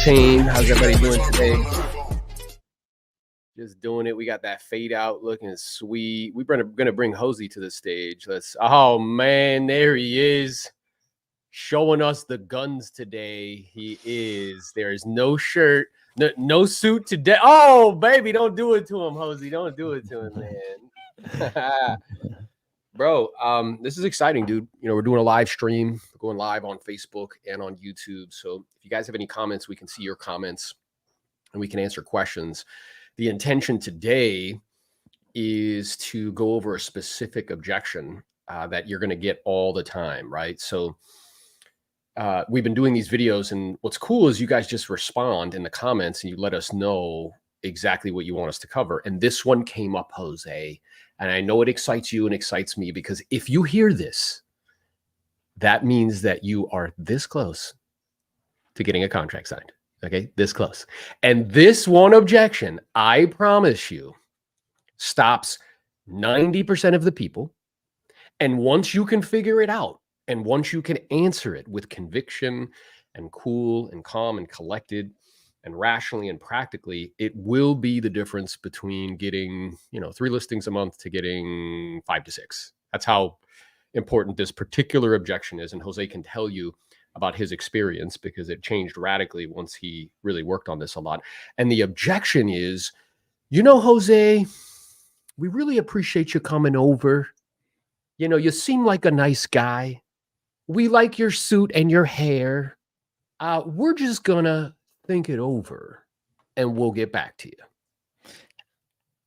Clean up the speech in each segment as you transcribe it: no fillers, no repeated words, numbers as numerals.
Team, how's everybody doing today? Just doing it. We got that fade out looking sweet. We're gonna bring Hosey to the stage. Oh man, there he is, showing us the guns today. He is. There is no shirt, no suit today. Oh baby, don't do it to him, Hosey. Don't do it to him, man. Bro, this is exciting, dude. You know, we're doing a live stream. We're going live on Facebook and on YouTube. So if you guys have any comments, we can see your comments and we can answer questions. The intention today is to go over a specific objection that you're going to get all the time, right? So we've been doing these videos, and what's cool is you guys just respond in the comments and you let us know exactly what you want us to cover. And this one came up, Jose. And I know it excites you and excites me, because if you hear this, that means that you are this close to getting a contract signed. Okay, this close. And this one objection, I promise you, stops 90% of the people. And once you can figure it out, and once you can answer it with conviction and cool and calm and collected and rationally and practically, it will be the difference between getting, 3 listings a month to getting 5 to 6. That's how important this particular objection is. And Jose can tell you about his experience, because it changed radically once he really worked on this a lot. And the objection is, Jose, we really appreciate you coming over. You seem like a nice guy. We like your suit and your hair. We're just gonna think it over and we'll get back to you.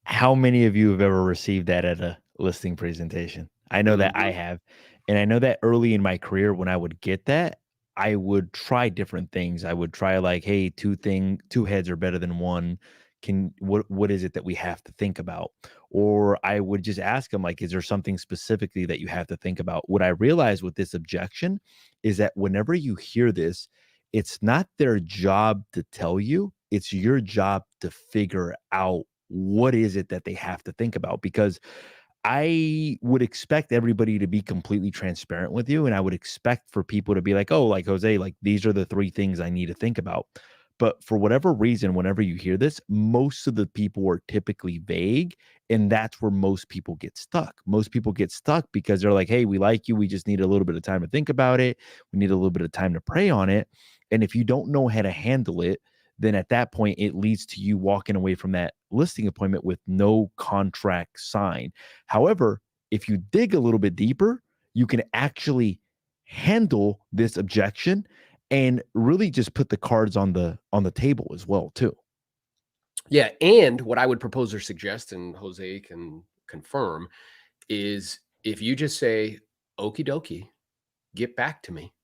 How many of you have ever received that at a listing presentation? I know that I have. And I know that early in my career, when I would get that, I would try different things. I would try like, hey, two heads are better than one. What is it that we have to think about? Or I would just ask them, like, is there something specifically that you have to think about? What I realized with this objection is that whenever you hear this, it's not their job to tell you, it's your job to figure out what is it that they have to think about. Because I would expect everybody to be completely transparent with you. And I would expect for people to be like, oh, like Jose, like these are the 3 things I need to think about. But for whatever reason, whenever you hear this, most of the people are typically vague. And that's where most people get stuck. Most people get stuck because they're like, hey, we like you. We just need a little bit of time to think about it. We need a little bit of time to pray on it. And if you don't know how to handle it, then at that point, it leads to you walking away from that listing appointment with no contract signed. However, if you dig a little bit deeper, you can actually handle this objection and really just put the cards on the table as well, too. Yeah, and what I would propose or suggest, and Jose can confirm, is if you just say, okie dokie, get back to me,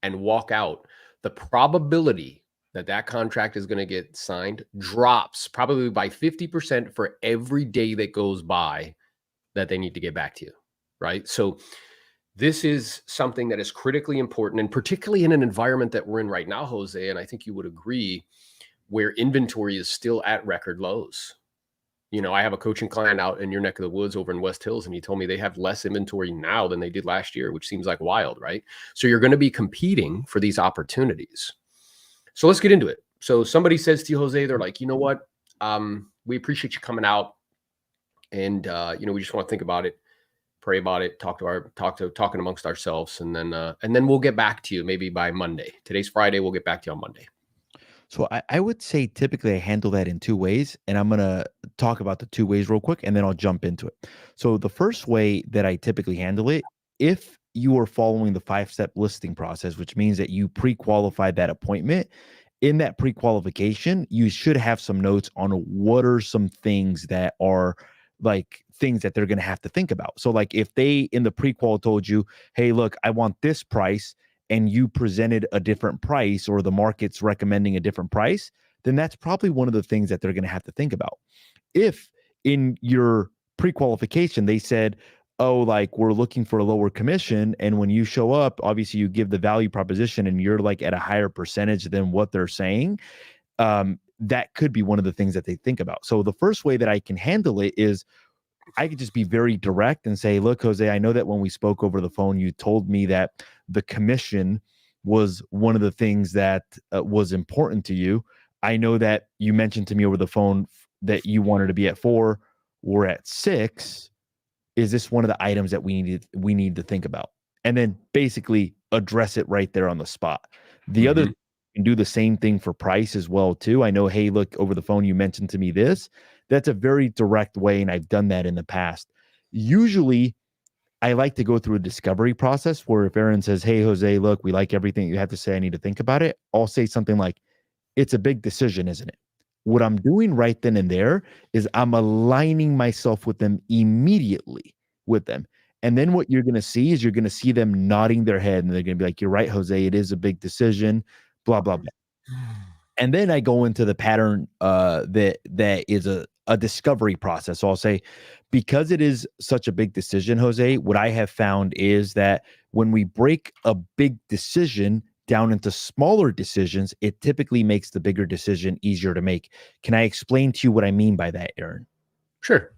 and walk out, the probability that contract is going to get signed drops probably by 50% for every day that goes by that they need to get back to you, right? So this is something that is critically important, and particularly in an environment that we're in right now, Jose, and I think you would agree, where inventory is still at record lows. I have a coaching client out in your neck of the woods over in West Hills, and he told me they have less inventory now than they did last year, which seems like wild, right? So you're going to be competing for these opportunities. So let's get into it. So somebody says to you, Jose, they're like, you know what? We appreciate you coming out, and we just want to think about it, pray about it, talking amongst ourselves, and then we'll get back to you maybe by Monday. Today's Friday. We'll get back to you on Monday. So I would say typically I handle that in 2 ways, and I'm going to talk about the 2 ways real quick, and then I'll jump into it. So the first way that I typically handle it if you are following the 5-step listing process, which means that you pre-qualified that appointment, in that pre-qualification, you should have some notes on what are some things that are like things that they're going to have to think about. So like if they in the pre-qual told you, hey, look, I want this price, and you presented a different price or the market's recommending a different price, then that's probably one of the things that they're going to have to think about. If in your pre-qualification they said, oh, like we're looking for a lower commission, and when you show up, obviously you give the value proposition and you're like at a higher percentage than what they're saying, that could be one of the things that they think about. So the first way that I can handle it is I could just be very direct and say, look, Jose, I know that when we spoke over the phone, you told me that the commission was one of the things that was important to you. I know that you mentioned to me over the phone that you wanted to be at 4. We're at 6. Is this one of the items that we need to think about? And then basically address it right there on the spot. The other, you can do the same thing for price as well too. I know, hey, look, over the phone, you mentioned to me this. That's a very direct way, and I've done that in the past. Usually, I like to go through a discovery process where if Aaron says, hey, Jose, look, we like everything you have to say, I need to think about it, I'll say something like, it's a big decision, isn't it? What I'm doing right then and there is I'm aligning myself with them immediately with them. And then what you're going to see is you're going to see them nodding their head, and they're going to be like, you're right, Jose, it is a big decision, blah, blah, blah. And then I go into the pattern that is a discovery process. So I'll say, because it is such a big decision, Jose, what I have found is that when we break a big decision down into smaller decisions, it typically makes the bigger decision easier to make. Can I explain to you what I mean by that, Aaron? Sure.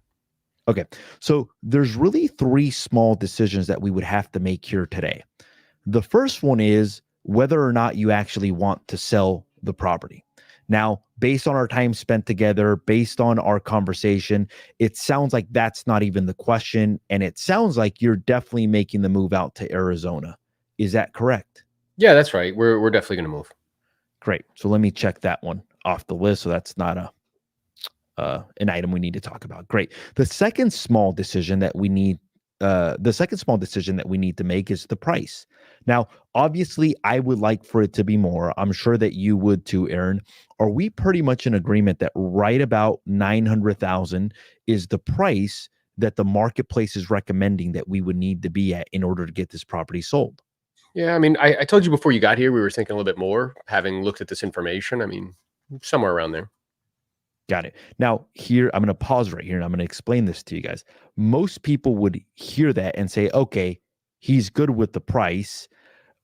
Okay. So there's really 3 small decisions that we would have to make here today. The first one is whether or not you actually want to sell the property. Now, based on our time spent together, based on our conversation, it sounds like that's not even the question. And it sounds like you're definitely making the move out to Arizona. Is that correct? Yeah, that's right. We're definitely going to move. Great. So let me check that one off the list. So that's not an item we need to talk about. Great. The second small decision that we need to make is the price. Now, obviously, I would like for it to be more. I'm sure that you would too, Aaron. Are we pretty much in agreement that right about 900,000 is the price that the marketplace is recommending that we would need to be at in order to get this property sold? Yeah, I mean, I told you before you got here, we were thinking a little bit more, having looked at this information. I mean, somewhere around there. Got it. Now, here, I'm going to pause right here and I'm going to explain this to you guys. Most people would hear that and say, okay, he's good with the price,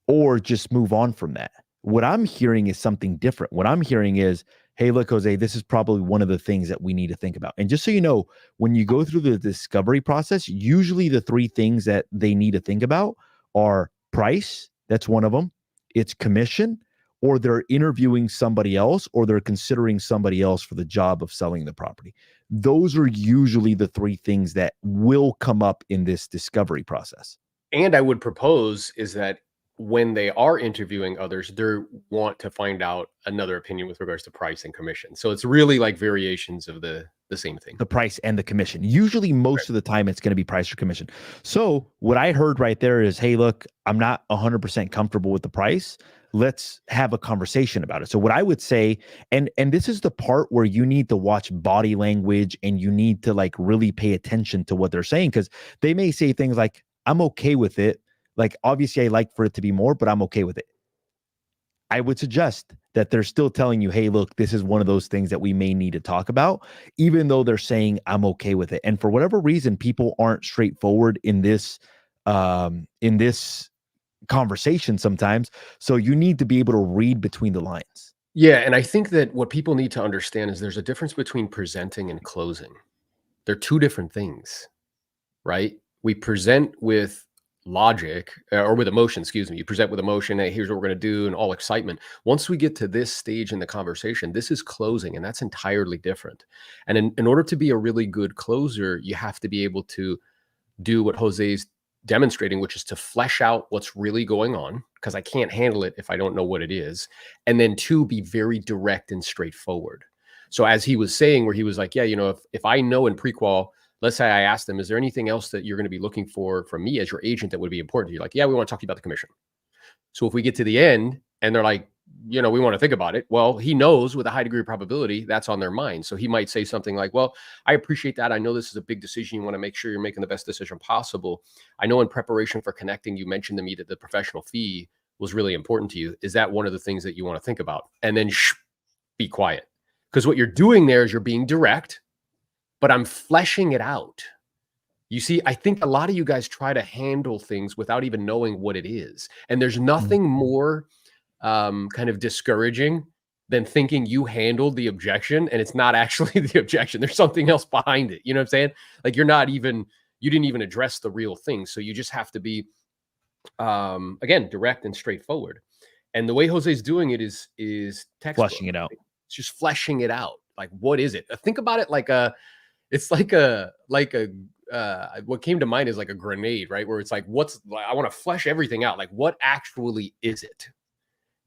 or just move on from that. What I'm hearing is something different. What I'm hearing is, hey, look, Jose, this is probably one of the things that we need to think about. And just so you know, when you go through the discovery process, usually the 3 things that they need to think about are price. That's one of them. It's commission, or they're interviewing somebody else, or they're considering somebody else for the job of selling the property. Those are usually the 3 things that will come up in this discovery process. And I would propose is that when they are interviewing others, they want to find out another opinion with regards to price and commission. So it's really like variations of the same thing. The price and the commission. Usually most of the time it's going to be price or commission. So what I heard right there is, hey, look, I'm not 100% comfortable with the price. Let's have a conversation about it. So what I would say, and this is the part where you need to watch body language and you need to like really pay attention to what they're saying, because they may say things like, I'm okay with it. Like, obviously I like for it to be more, but I'm okay with it. I would suggest that they're still telling you, hey, look, this is one of those things that we may need to talk about, even though they're saying I'm okay with it. And for whatever reason, people aren't straightforward in this conversation sometimes. So you need to be able to read between the lines. Yeah. And I think that what people need to understand is there's a difference between presenting and closing. They're 2 different things, right? We present with logic or with emotion, excuse me. You present with emotion, hey, here's what we're going to do, and all excitement. Once we get to this stage in the conversation, this is closing, and that's entirely different. And in order to be a really good closer, you have to be able to do what Jose's demonstrating, which is to flesh out what's really going on, because I can't handle it if I don't know what it is. And then 2, be very direct and straightforward. So as he was saying, where he was like, yeah, if I know in pre-qual let's say I asked them, is there anything else that you're going to be looking for from me as your agent that would be important to you? Like, yeah, we want to talk to you about the commission. So if we get to the end and they're like, we want to think about it. Well, he knows with a high degree of probability that's on their mind. So he might say something like, well, I appreciate that. I know this is a big decision. You want to make sure you're making the best decision possible. I know in preparation for connecting, you mentioned to me that the professional fee was really important to you. Is that one of the things that you want to think about? And then be quiet. Because what you're doing there is you're being direct, but I'm fleshing it out. You see, I think a lot of you guys try to handle things without even knowing what it is. And there's nothing more kind of discouraging than thinking you handled the objection and it's not actually the objection. There's something else behind it. You know what I'm saying? Like you didn't even address the real thing. So you just have to be, again, direct and straightforward. And the way Jose's doing it is textbook. Fleshing it out. It's just fleshing it out. Like, what is it? Think about it like what came to mind is like a grenade, right? Where it's like, I want to flesh everything out. Like, what actually is it?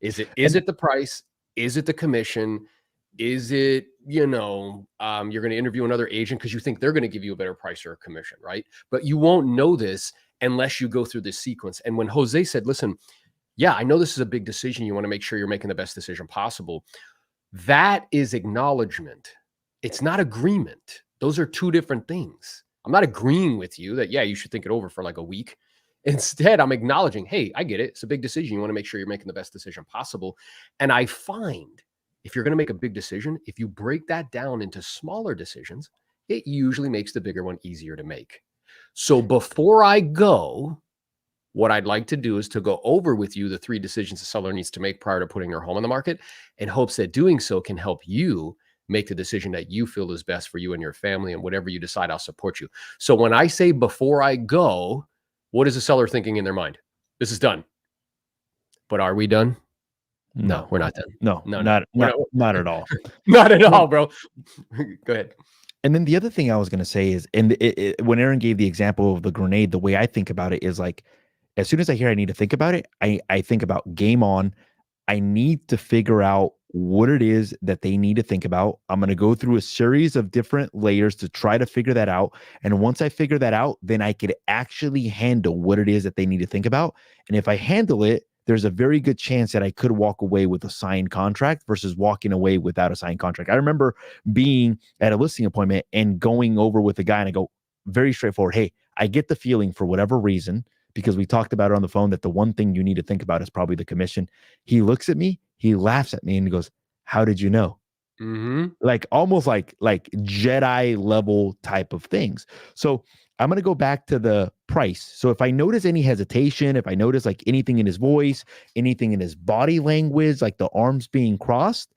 Is it the price? Is it the commission? Is it, you're going to interview another agent because you think they're going to give you a better price or a commission, right? But you won't know this unless you go through this sequence. And when Jose said, listen, yeah, I know this is a big decision. You want to make sure you're making the best decision possible. That is acknowledgement. It's not agreement. Those are two different things. I'm not agreeing with you that, yeah, you should think it over for like a week. Instead, I'm acknowledging, hey, I get it. It's a big decision. You want to make sure you're making the best decision possible. And I find if you're going to make a big decision, if you break that down into smaller decisions, it usually makes the bigger one easier to make. So before I go, what I'd like to do is to go over with you the 3 decisions the seller needs to make prior to putting their home on the market, in hopes that doing so can help you make the decision that you feel is best for you and your family, and whatever you decide, I'll support you. So when I say before I go, what is the seller thinking in their mind? This is done. But are we done? No, we're not done. No, not at all. Not at all, bro. Go ahead. And then the other thing I was going to say is, and when Aaron gave the example of the grenade, the way I think about it is like, as soon as I hear I need to think about it, I think about game on. I need to figure out what it is that they need to think about. I'm going to go through a series of different layers to try to figure that out. And once I figure that out, then I could actually handle what it is that they need to think about. And if I handle it, there's a very good chance that I could walk away with a signed contract versus walking away without a signed contract. I remember being at a listing appointment and going over with a guy, and I go, very straightforward, hey, I get the feeling for whatever reason, because we talked about it on the phone, that the one thing you need to think about is probably the commission. He looks at me, he laughs at me, and he goes, how did you know? Mm-hmm. Like almost like Jedi level type of things. So I'm going to go back to the price. So if I notice any hesitation, if I notice like anything in his voice, anything in his body language, like the arms being crossed,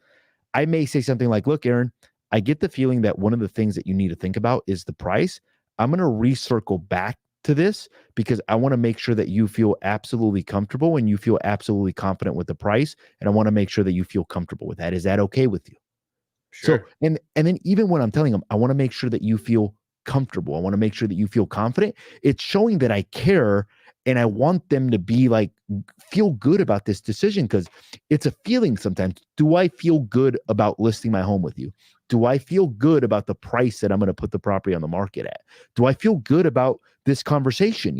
I may say something like, look, Aaron, I get the feeling that one of the things that you need to think about is the price. I'm going to recircle back to this because I want to make sure that you feel absolutely comfortable and you feel absolutely confident with the price. And I want to make sure that you feel comfortable with that. Is that okay with you? Sure. So, and then even when I'm telling them, I want to make sure that you feel comfortable. I want to make sure that you feel confident. It's showing that I care, and I want them to be like, feel good about this decision, because it's a feeling sometimes. Do I feel good about listing my home with you? Do I feel good about the price that I'm going to put the property on the market at? Do I feel good about this conversation,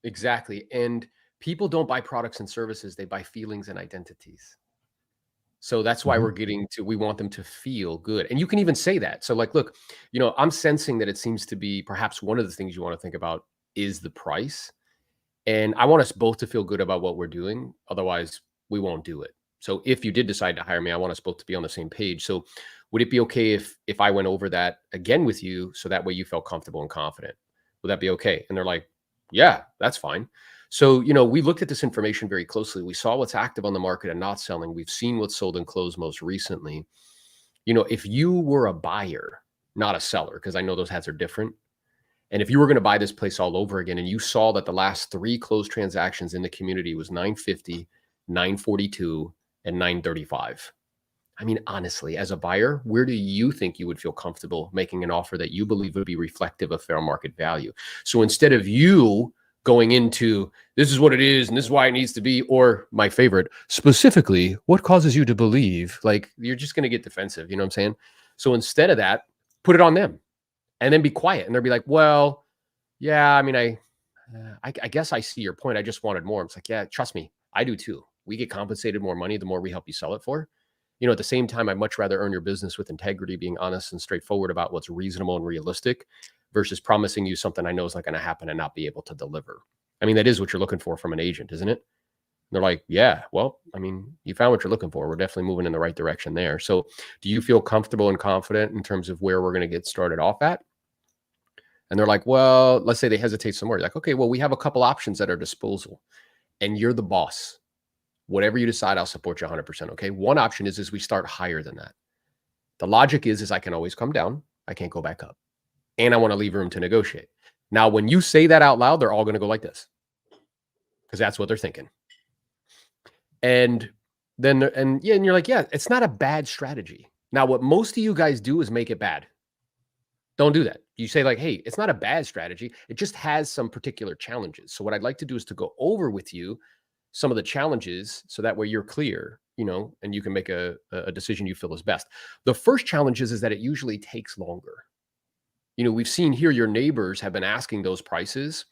Exactly. And people don't buy products and services. They buy feelings and identities. So that's why we want them to feel good. And you can even say that. So like, look, I'm sensing that it seems to be perhaps one of the things you want to think about is the price. And I want us both to feel good about what we're doing. Otherwise, we won't do it. So if you did decide to hire me, I want us both to be on the same page. So would it be okay if I went over that again with you, so that way you felt comfortable and confident? Would that be okay? And they're like, yeah, that's fine. So, we looked at this information very closely. We saw what's active on the market and not selling. We've seen what's sold and closed most recently. If you were a buyer, not a seller, because I know those hats are different. And if you were going to buy this place all over again, and you saw that the last 3 closed transactions in the community was 950, 942, and 935. I mean, honestly, as a buyer, where do you think you would feel comfortable making an offer that you believe would be reflective of fair market value? So instead of you going into, this is what it is, and this is why it needs to be, or my favorite, specifically, what causes you to believe, like, you're just going to get defensive. You know what I'm saying? So instead of that, put it on them. and then be quiet. And they'll be like, well, yeah, I mean, I guess I see your point. I just wanted more. It's like, yeah, trust me, I do too. We get compensated more money the more we help you sell it for. You know, at the same time, I'd much rather earn your business with integrity, being honest and straightforward about what's reasonable and realistic versus promising you something I know is not going to happen and not be able to deliver. I mean, that is what you're looking for from an agent, isn't it? They're like, yeah, well, I mean, you found what you're looking for. We're definitely moving in the right direction there. So do you feel comfortable and confident in terms of where we're going to get started off at? And they're like, well, let's say they hesitate some more. You're like, okay, well, we have a couple options at our disposal and you're the boss. Whatever you decide, I'll support you 100%. Okay. One option is we start higher than that. The logic is I can always come down. I can't go back up. And I want to leave room to negotiate. Now, when you say that out loud, they're all going to go like this because that's what they're thinking. And then, and you're like, yeah, it's not a bad strategy. Now, what most of you guys do is make it bad. Don't do that. You say like, hey, it's not a bad strategy. It just has some particular challenges. So what I'd like to do is to go over with you some of the challenges so that way you're clear, you know, and you can make a decision you feel is best. The first challenge is that it usually takes longer. You know, we've seen here your neighbors have been asking those prices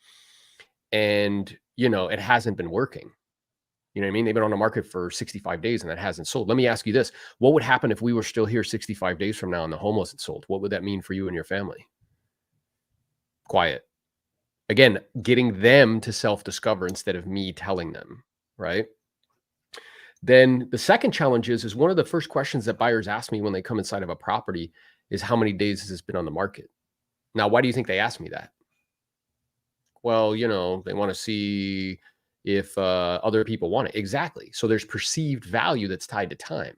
and, you know, it hasn't been working. You know what I mean? They've been on the market for 65 days and that hasn't sold. Let me ask you this. What would happen if we were still here 65 days from now and the home wasn't sold? What would that mean for you and your family? Quiet. Again, getting them to self-discover instead of me telling them, right? Then the second challenge is one of the first questions that buyers ask me when they come inside of a property is how many days has this been on the market? Now, why do you think they ask me that? Well, you know, they want to see if other people want it. Exactly. So there's perceived value that's tied to time.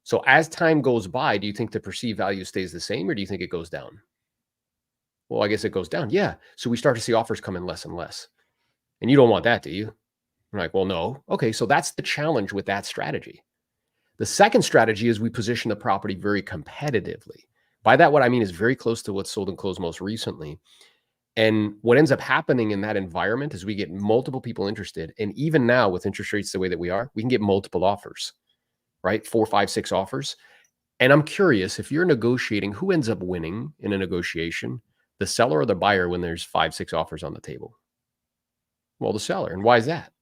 So as time goes by, do you think the perceived value stays the same or do you think it goes down? Well, I guess it goes down. Yeah. So we start to see offers come in less and less. And you don't want that, do you? I'm like, well, no. Okay. So that's the challenge with that strategy. The second strategy is we position the property very competitively. By that, what I mean is very close to what's sold and closed most recently. And what ends up happening in that environment is we get multiple people interested. And even now with interest rates the way that we are, we can get multiple offers, right? 4, 5, 6 offers. And I'm curious, if you're negotiating, who ends up winning in a negotiation, the seller or the buyer when there's 5, 6 offers on the table? Well, the seller. And why is that?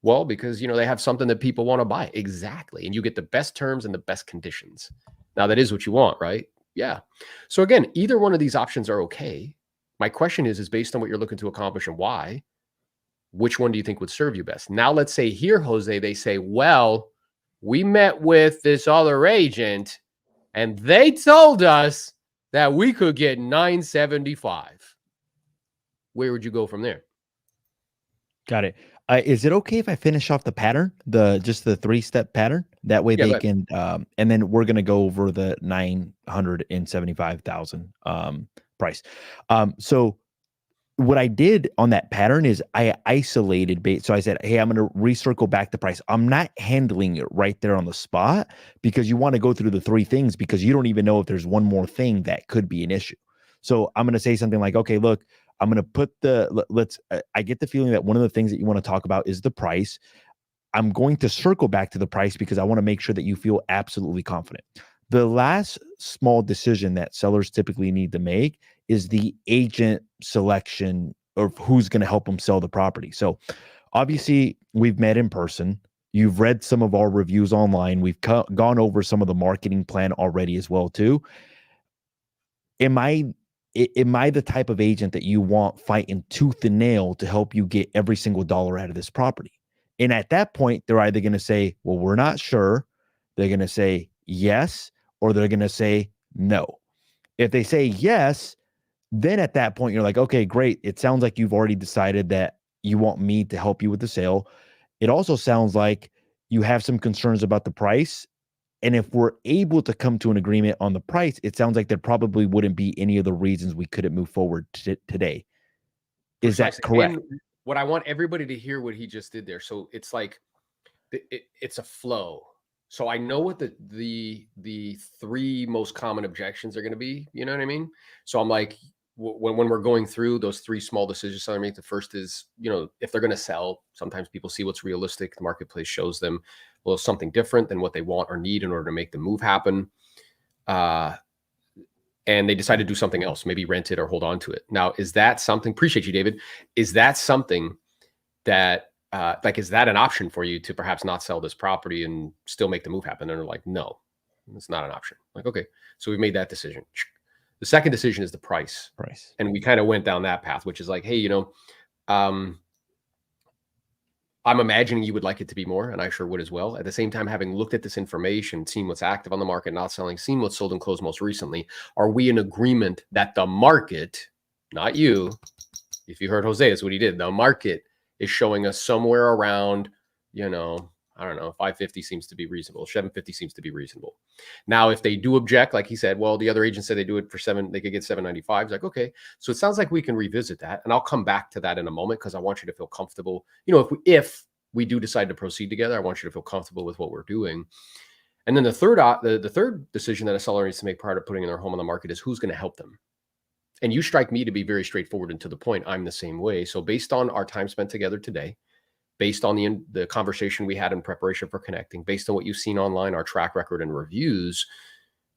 Well, because, you know, they have something that people want to buy. Exactly. And you get the best terms and the best conditions. Now that is what you want, right? Yeah. So again, either one of these options are okay. My question is based on what you're looking to accomplish and why, which one do you think would serve you best? Now, let's say here, Jose, they say, well, we met with this other agent and they told us that we could get 975. Where would you go from there? Got it. Is it okay if I finish off the pattern, just the 3-step pattern? That way they can, and then we're gonna go over the 975,000 price. So what I did on that pattern is I isolated bait. So I said, hey, I'm going to recircle back the price. I'm not handling it right there on the spot because you want to go through the 3 things because you don't even know if there's one more thing that could be an issue. So I'm going to say something like, okay, look, I'm going to put I get the feeling that one of the things that you want to talk about is the price. I'm going to circle back to the price because I want to make sure that you feel absolutely confident. The last small decision that sellers typically need to make is the agent selection of who's going to help them sell the property. So obviously we've met in person. You've read some of our reviews online. We've gone over some of the marketing plan already as well too. Am I the type of agent that you want fighting tooth and nail to help you get every single dollar out of this property? And at that point, they're either going to say, well, we're not sure. They're going to say yes, or they're going to say no. If they say yes, then at that point, you're like, okay, great. It sounds like you've already decided that you want me to help you with the sale. It also sounds like you have some concerns about the price. And if we're able to come to an agreement on the price, it sounds like there probably wouldn't be any of the reasons we couldn't move forward today. Is that correct? And what I want everybody to hear what he just did there. So it's like, it's a flow. So I know what the 3 most common objections are going to be. You know what I mean? So I'm like, when we're going through those 3 small decisions I make, the first is, you know, if they're going to sell, sometimes people see what's realistic. The marketplace shows them, well, something different than what they want or need in order to make the move happen. And and they decide to do something else, maybe rent it or hold on to it. Now, is that something? Appreciate you, David. Is that something that like, is that an option for you to perhaps not sell this property and still make the move happen? And they're like, no, it's not an option. Like, okay, so we've made that decision. The second decision is the price. And we kind of went down that path, which is like, hey, you know, I'm imagining you would like it to be more, and I sure would as well. At the same time, having looked at this information, seen what's active on the market, not selling, seen what's sold and closed most recently, are we in agreement that the market, not you, if you heard Jose, that's what he did, the market is showing us somewhere around, you know, I don't know, 550 seems to be reasonable. 750 seems to be reasonable. Now, if they do object, like he said, well, the other agent said they do it for they could get 795. It's like, okay, so it sounds like we can revisit that. And I'll come back to that in a moment because I want you to feel comfortable. You know, if we do decide to proceed together, I want you to feel comfortable with what we're doing. And then the third decision that a seller needs to make prior to putting their home on the market is who's going to help them. And you strike me to be very straightforward and to the point. I'm the same way. So based on our time spent together today, based on the conversation we had in preparation for connecting, based on what you've seen online, our track record and reviews,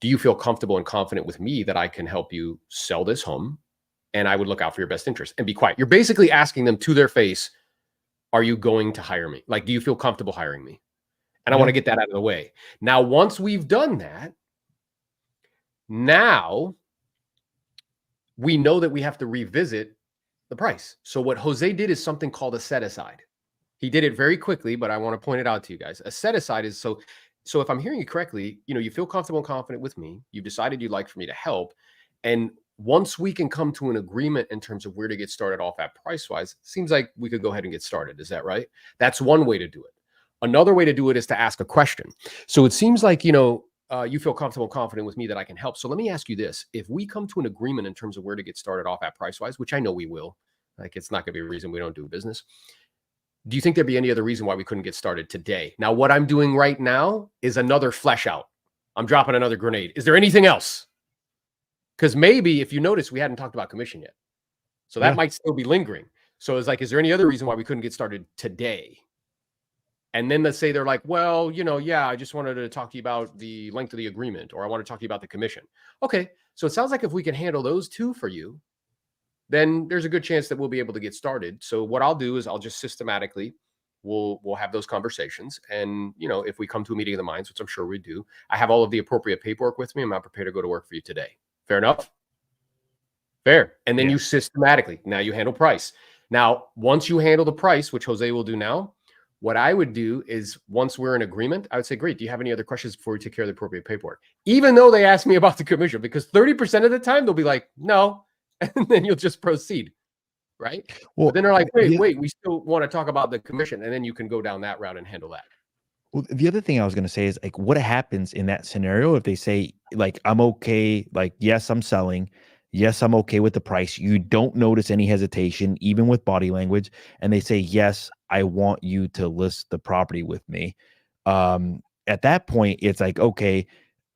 do you feel comfortable and confident with me that I can help you sell this home and I would look out for your best interest? And be quiet. You're basically asking them to their face, are you going to hire me? Like, do you feel comfortable hiring me? And I want to get that out of the way. Now, once we've done that, now we know that we have to revisit the price. So what Jose did is something called a set aside. He did it very quickly, but I want to point it out to you guys. A set aside is so if I'm hearing you correctly, you know, you feel comfortable and confident with me. You've decided you'd like for me to help. And once we can come to an agreement in terms of where to get started off at price-wise, seems like we could go ahead and get started. Is that right? That's one way to do it. Another way to do it is to ask a question. So it seems like, you know, you feel comfortable and confident with me that I can help. So let me ask you this. If we come to an agreement in terms of where to get started off at price-wise, which I know we will, like it's not going to be a reason we don't do business. Do you think there'd be any other reason why we couldn't get started today? Now, what I'm doing right now is another flesh out. I'm dropping another grenade. Is there anything else? Because maybe if you notice, we hadn't talked about commission yet. So that might still be lingering. So it's like, is there any other reason why we couldn't get started today? And then let's say they're like, well, you know, yeah, I just wanted to talk to you about the length of the agreement, or I want to talk to you about the commission. Okay. So it sounds like if we can handle those two for you, then there's a good chance that we'll be able to get started. So what I'll do is I'll just systematically, we'll have those conversations. And, you know, if we come to a meeting of the minds, which I'm sure we do, I have all of the appropriate paperwork with me. I'm not prepared to go to work for you today. Fair enough? Fair. And then you systematically, now you handle price. Now, once you handle the price, which Jose will do now, what I would do is once we're in agreement, I would say, great, do you have any other questions before we take care of the appropriate paperwork? Even though they ask me about the commission, because 30% of the time they'll be like, no, and then you'll just proceed, right? Well, but then they're like, wait, we still want to talk about the commission, and then you can go down that route and handle that. Well, the other thing I was going to say is like, what happens in that scenario if they say like, I'm okay, like, yes, I'm selling. Yes, I'm okay with the price. You don't notice any hesitation, even with body language. And they say, yes, I want you to list the property with me. At that point, it's like, okay,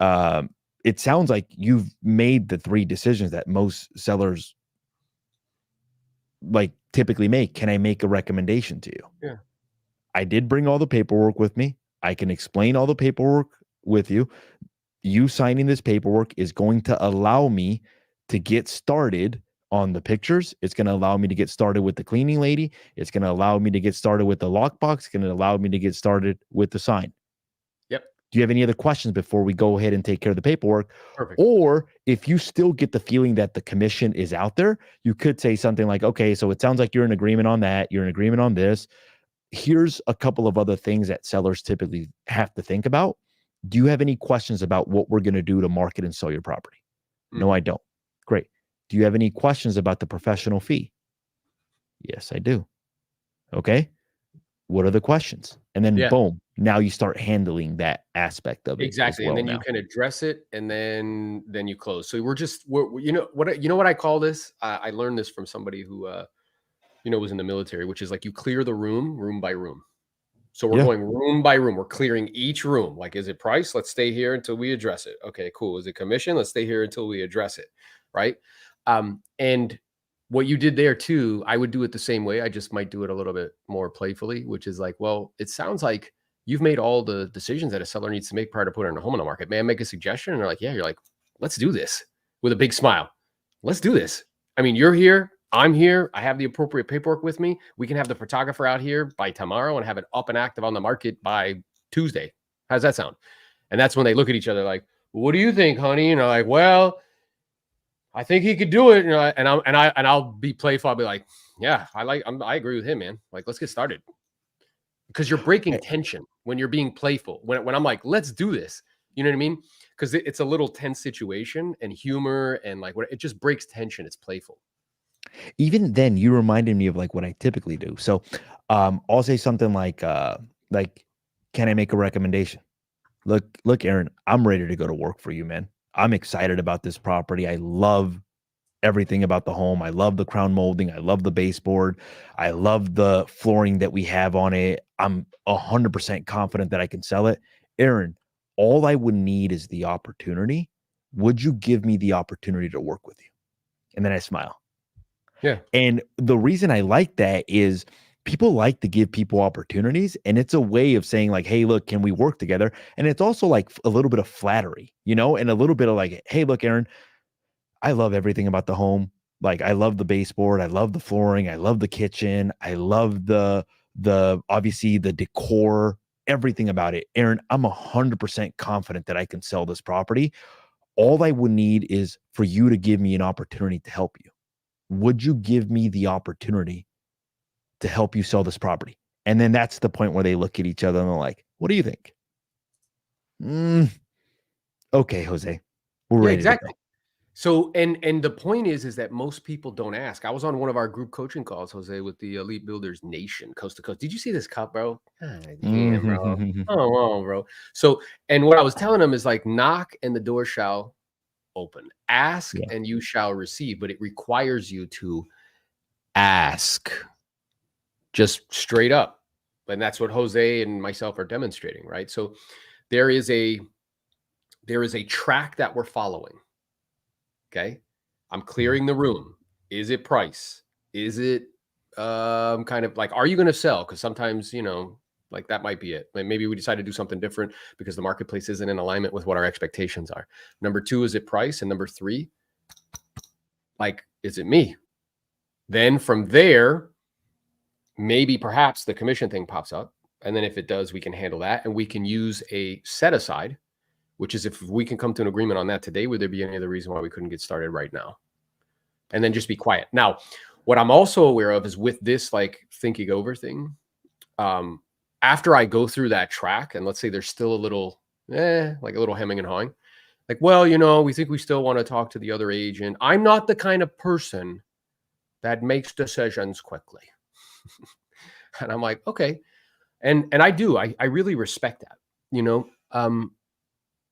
it sounds like you've made the three decisions that most sellers like typically make. Can I make a recommendation to you? Yeah. I did bring all the paperwork with me. I can explain all the paperwork with you. You signing this paperwork is going to allow me to get started on the pictures. It's going to allow me to get started with the cleaning lady. It's going to allow me to get started with the lockbox. It's going to allow me to get started with the sign. Yep. Do you have any other questions before we go ahead and take care of the paperwork? Perfect. Or if you still get the feeling that the commission is out there, you could say something like, okay, so it sounds like you're in agreement on that. You're in agreement on this. Here's a couple of other things that sellers typically have to think about. Do you have any questions about what we're going to do to market and sell your property? No, I don't. Great. Do you have any questions about the professional fee? Yes, I do. Okay. What are the questions? And then boom, now you start handling that aspect of it. Exactly. And then you can address it and then you close. So we're you know what I call this? I learned this from somebody who, was in the military, which is like you clear the room by room. So we're going room by room. We're clearing each room. Like, is it price? Let's stay here until we address it. Okay, cool. Is it commission? Let's stay here until we address it. Right. And what you did there too, I would do it the same way. I just might do it a little bit more playfully, which is like, well, it sounds like you've made all the decisions that a seller needs to make prior to putting a home on the market. May I make a suggestion? And they're like, yeah. You're like, let's do this. with a big smile. Let's do this. I mean, you're here. I'm here. I have the appropriate paperwork with me. We can have the photographer out here by tomorrow and have it up and active on the market by Tuesday. How's that sound? And that's when they look at each other like, what do you think, honey? You know, like, well, I think he could do it. You know, and I'll be playful. I'll be like, yeah, I agree with him, man. Like, let's get started. Because you're breaking tension when you're being playful. When I'm like, let's do this. You know what I mean? Because it's a little tense situation, and humor and like what it just breaks tension. It's playful. Even then, you reminded me of like what I typically do. So, I'll say something like, "Can I make a recommendation? Look, Aaron, I'm ready to go to work for you, man. I'm excited about this property. I love everything about the home. I love the crown molding. I love the baseboard. I love the flooring that we have on it. I'm 100% confident that I can sell it. Aaron, all I would need is the opportunity. Would you give me the opportunity to work with you?" And then I smile. Yeah. And the reason I like that is people like to give people opportunities, and it's a way of saying like, "Hey, look, can we work together?" And it's also like a little bit of flattery, and a little bit of like, "Hey, look, Aaron, I love everything about the home. Like, I love the baseboard, I love the flooring, I love the kitchen, I love the obviously the decor, everything about it. Aaron, I'm 100% confident that I can sell this property. All I would need is for you to give me an opportunity to help you. Would you give me the opportunity to help you sell this property?" And then that's the point where they look at each other and they're like, "What do you think?" Okay, Jose, we're Yeah, ready to exactly. go. So, and the point is that most people don't ask. I was on one of our group coaching calls, Jose, with the Elite Builders Nation, coast to coast. Did you see this cup, bro? God damn, bro. Mhm. Oh, wow, bro. So, and what I was telling them is like, knock and the door shall open. Ask Yeah. and you shall receive, but it requires you to ask just straight up. And that's what Jose and myself are demonstrating, right? So there is a track that we're following. Okay. I'm Mhm. clearing the room. Is it price? Is it kind of like, are you going to sell? Because sometimes, like that might be it. Like maybe we decide to do something different because the marketplace isn't in alignment with what our expectations are. Number two, is it price? And number three, like, is it me? Then from there, maybe perhaps the commission thing pops up. And then if it does, we can handle that. And we can use a set aside, which is if we can come to an agreement on that today, would there be any other reason why we couldn't get started right now? And then just be quiet. Now, what I'm also aware of is with this like thinking over thing, after I go through that track, and let's say there's still a little, like a little hemming and hawing, like, well, we think we still want to talk to the other agent. I'm not the kind of person that makes decisions quickly. And I'm like, okay. And I do, I really respect that.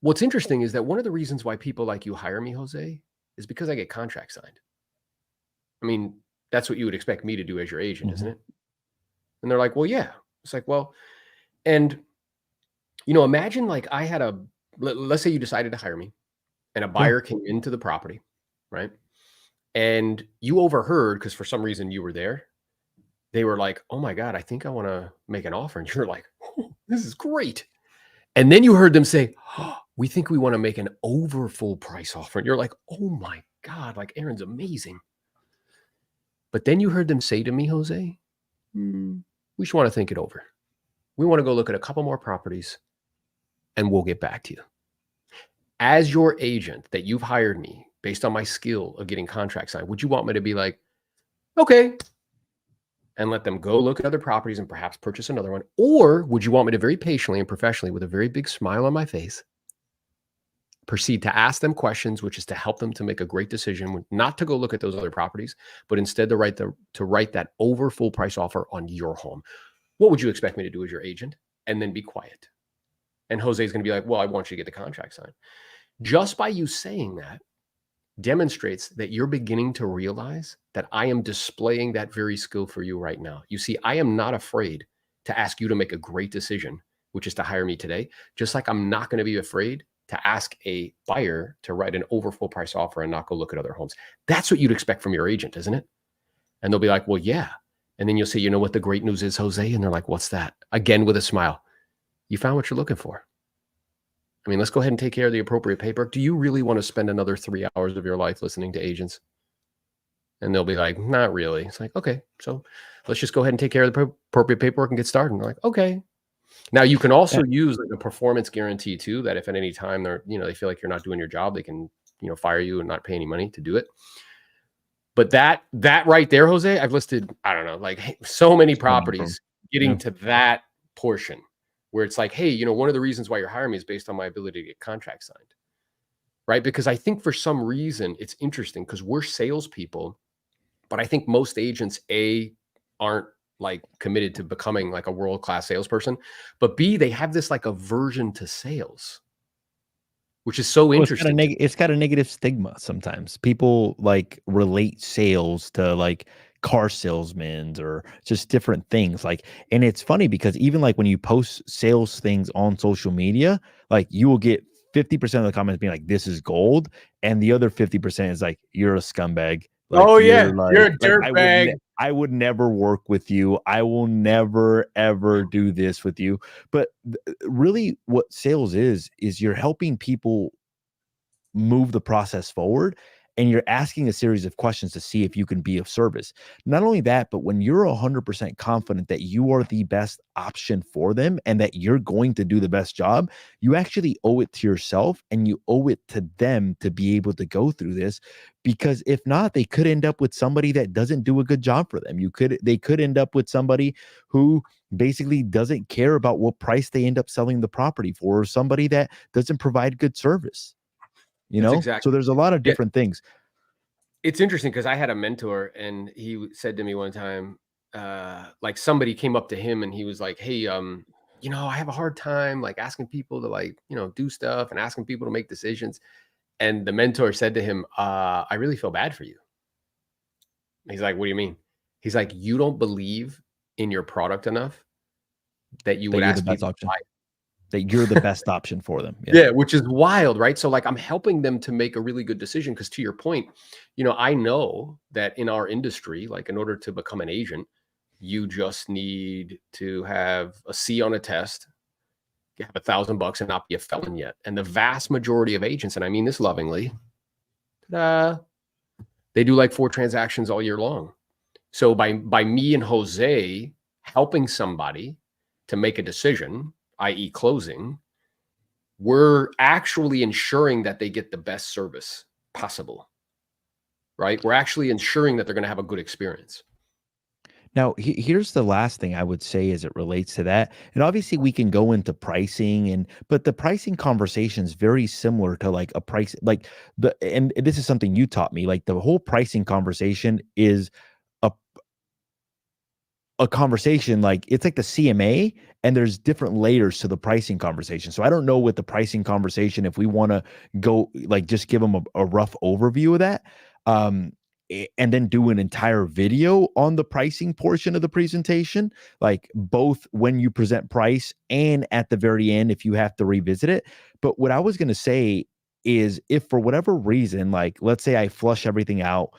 What's interesting is that one of the reasons why people like you hire me, Jose, is because I get contracts signed. I mean, that's what you would expect me to do as your agent, isn't Mhm. it? And they're like, well, yeah. It's like, well, and imagine like I had let's say you decided to hire me and a Yeah. buyer came into the property, right? And you overheard because for some reason you were there. They were like, oh my God, I think I want to make an offer. And you're like, oh, this is great. And then you heard them say, oh, we think we want to make an over full price offer. And you're like, oh my God, like Aaron's amazing. But then you heard them say to me, Jose, we should want to think it over. We want to go look at a couple more properties and we'll get back to you. As your agent that you've hired me based on my skill of getting contracts signed, would you want me to be like, okay, and let them go look at other properties and perhaps purchase another one? Or would you want me to very patiently and professionally, with a very big smile on my face, proceed to ask them questions, which is to help them to make a great decision, not to go look at those other properties, but instead to write that over full price offer on your home? What would you expect me to do as your agent? And then be quiet. And Jose is going to be like, well, I want you to get the contract signed. Just by you saying that demonstrates that you're beginning to realize that I am displaying that very skill for you right now. You see, I am not afraid to ask you to make a great decision, which is to hire me today, just like I'm not going to be afraid to ask a buyer to write an over full price offer and not go look at other homes. That's what you'd expect from your agent, isn't it? And they'll be like, well, yeah. And then you'll say, you know what the great news is, Jose? And they're like, what's that? Again, with a smile. You found what you're looking for. I mean, let's go ahead and take care of the appropriate paperwork. Do you really want to spend another 3 hours of your life listening to agents? And they'll be like, not really. It's like, okay, so let's just go ahead and take care of the appropriate paperwork and get started. And they're like, okay. Now you can also use like a performance guarantee too, that if at any time they're, they feel like you're not doing your job, they can, fire you and not pay any money to do it. But that right there, Jose, I've listed, I don't know, like so many properties getting to that portion where it's like, hey, one of the reasons why you're hiring me is based on my ability to get contracts signed. Right? Because I think for some reason it's interesting because we're salespeople, but I think most agents, aren't like committed to becoming like a world-class salesperson, but B, they have this like aversion to sales, which is so interesting. It's got a negative stigma sometimes. People like relate sales to like car salesmen or just different things. Like, and it's funny because even like when you post sales things on social media, like you will get 50% of the comments being like, this is gold. And the other 50% is like, you're a scumbag. Like, you're a dirtbag. I would never work with you. I will never, ever do this with you. But really what sales is you're helping people move the process forward, and you're asking a series of questions to see if you can be of service. Not only that, but when you're 100% confident that you are the best option for them and that you're going to do the best job, you actually owe it to yourself and you owe it to them to be able to go through this. Because if not, they could end up with somebody that doesn't do a good job for them. They could end up with somebody who basically doesn't care about what price they end up selling the property for, or somebody that doesn't provide good service. So there's a lot of different things. It's interesting because I had a mentor and he said to me one time, like somebody came up to him and he was like, hey, I have a hard time like asking people to like, do stuff and asking people to make decisions. And the mentor said to him, I really feel bad for you. He's like, what do you mean? He's like, you don't believe in your product enough that you would ask people to buy it. That you're the best option for them. Yeah, which is wild, right? So like I'm helping them to make a really good decision because to your point, I know that in our industry, like in order to become an agent, you just need to have a C on a test, you have $1,000 and not be a felon yet. And the vast majority of agents, and I mean this lovingly, they do like 4 transactions all year long. So by me and Jose helping somebody to make a decision, i.e. closing, we're actually ensuring that they get the best service possible, right? We're actually ensuring that they're going to have a good experience. Now, here's the last thing I would say as it relates to that. And obviously we can go into pricing but the pricing conversation is very similar to like a price, like and this is something you taught me, like the whole pricing conversation is a conversation, like it's like the CMA, and there's different layers to the pricing conversation. So I don't know with the pricing conversation, if we want to go like just give them a rough overview of that, and then do an entire video on the pricing portion of the presentation, like both when you present price and at the very end, if you have to revisit it. But what I was going to say is if for whatever reason, like let's say I flush everything out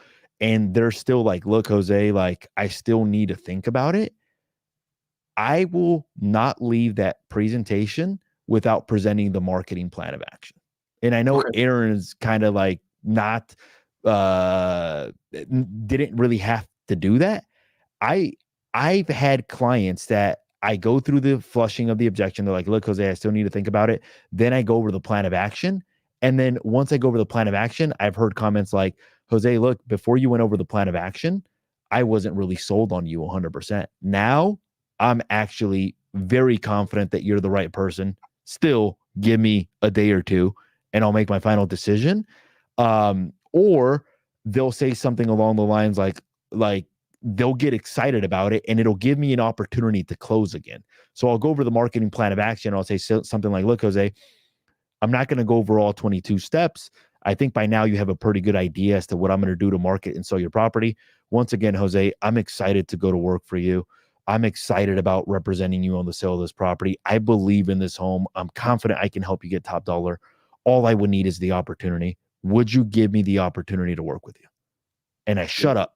and they're still like, look, Jose, like I still need to think about it, I will not leave that presentation without presenting the marketing plan of action. And I know Aaron's kind of like not, didn't really have to do that. I've had clients that I go through the flushing of the objection. They're like, look, Jose, I still need to think about it. Then I go over the plan of action. And then once I go over the plan of action, I've heard comments like, Jose, look, before you went over the plan of action, I wasn't really sold on you 100%. Now I'm actually very confident that you're the right person. Still give me a day or two and I'll make my final decision. Or they'll say something along the lines like they'll get excited about it and it'll give me an opportunity to close again. So I'll go over the marketing plan of action. I'll say something like, look, Jose, I'm not going to go over all 22 steps. I think by now you have a pretty good idea as to what I'm going to do to market and sell your property. Once again, Jose, I'm excited to go to work for you. I'm excited about representing you on the sale of this property. I believe in this home. I'm confident I can help you get top dollar. All I would need is the opportunity. Would you give me the opportunity to work with you? And I shut up.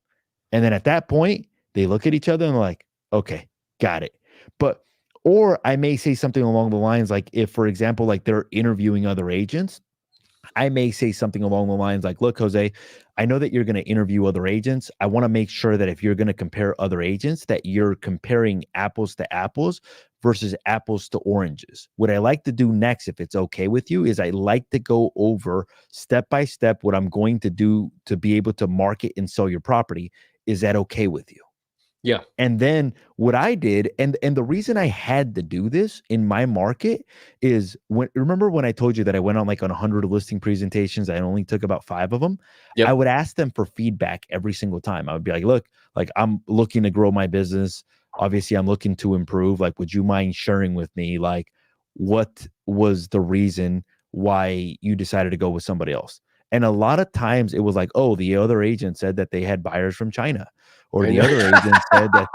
And then at that point, they look at each other and they're like, okay, got it. But Or I may say something along the lines like, if, for example, like they're interviewing other agents, I may say something along the lines like, look, Jose, I know that you're going to interview other agents. I want to make sure that if you're going to compare other agents, that you're comparing apples to apples versus apples to oranges. What I like to do next, if it's okay with you, is I like to go over step by step what I'm going to do to be able to market and sell your property. Is that okay with you? Yeah. And then what I did, and the reason I had to do this in my market is remember when I told you that I went on like on 100 listing presentations, I only took about 5 of them. I Yep. would ask them for feedback every single time. I would be like, look, like I'm looking to grow my business. Obviously, I'm looking to improve. Like, would you mind sharing with me like what was the reason why you decided to go with somebody else? And a lot of times it was like, oh, the other agent said that they had buyers from China, or I the know. other agent said that